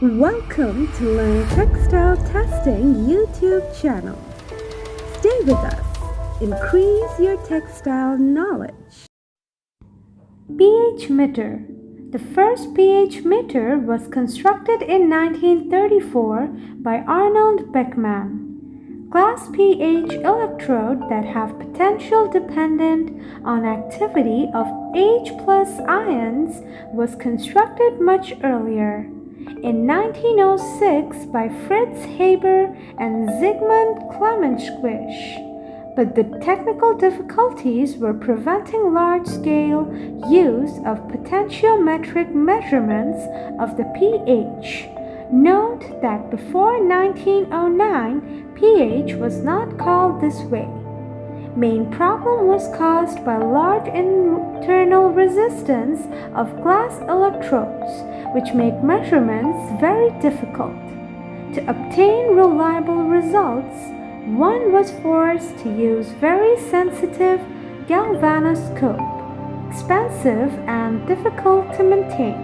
Welcome to Learn Textile Testing YouTube channel. Stay with us. Increase your textile knowledge. pH meter. The first pH meter was constructed in 1934 by Arnold Beckman Glass pH electrode that have potential dependent on activity of H+ ions was constructed much earlier. In 1906 by Fritz, Haber, and Zygmunt Klemensiewicz. But the technical difficulties were preventing large-scale use of potentiometric measurements of the pH. Note that before 1909, pH was not called this way. Main problem was caused by large internal resistance of glass electrodes, which make measurements very difficult. To obtain reliable results, one was forced to use very sensitive galvanoscope, expensive and difficult to maintain.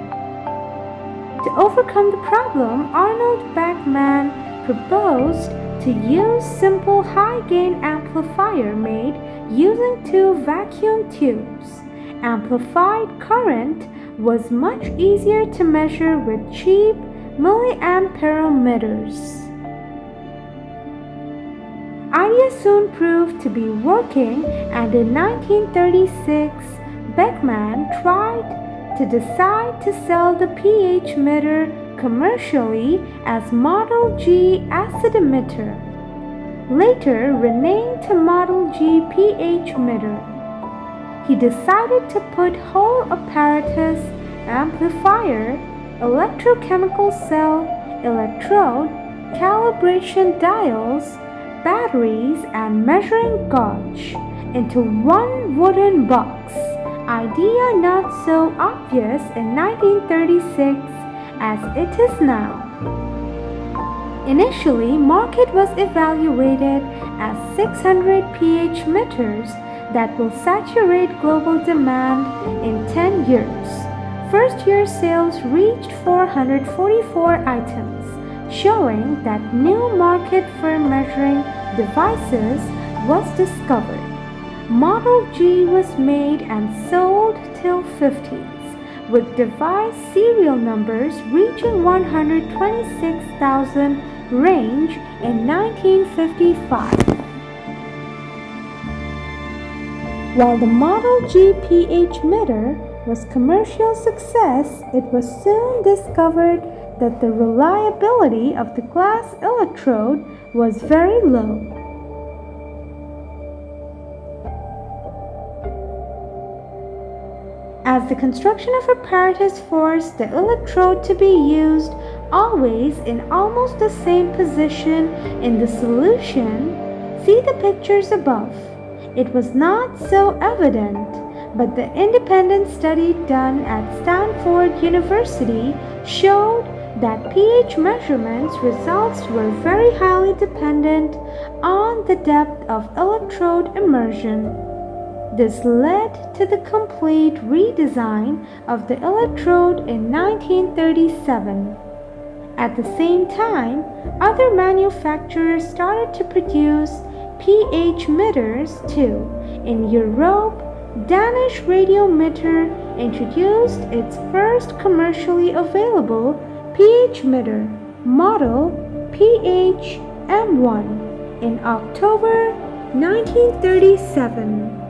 To overcome the problem, Arnold Beckman proposed to use simple high-gain amplifier made using two vacuum tubes. Amplified current was much easier to measure with cheap miliamperometers. Idea soon proved to be working, and in 1936, Beckman tried to decide to sell the pH meter commercially as Model G acid emitter, later renamed to Model G pH meter. He decided to put whole apparatus, amplifier, electrochemical cell, electrode, calibration dials, batteries, and measuring gauge into one wooden box. Idea not so obvious in 1936 as it is now. Initially, market was evaluated as 600 pH meters that will saturate global demand in 10 years. First-year sales reached 444 items, showing that new market for measuring devices was discovered. Model G was made and sold till 50s, with device serial numbers reaching 126,000 range in 1955. While the Model G pH meter was commercial success, it was soon discovered that the reliability of the glass electrode was very low. As the construction of apparatus forced the electrode to be used always in almost the same position in the solution, see the pictures above. It was not so evident, but the independent study done at Stanford University showed that pH measurements results were very highly dependent on the depth of electrode immersion. This led to the complete redesign of the electrode in 1937. At the same time, other manufacturers started to produce pH meters too. In Europe, Danish Radiometer introduced its first commercially available pH meter, model pH M1, in October 1937.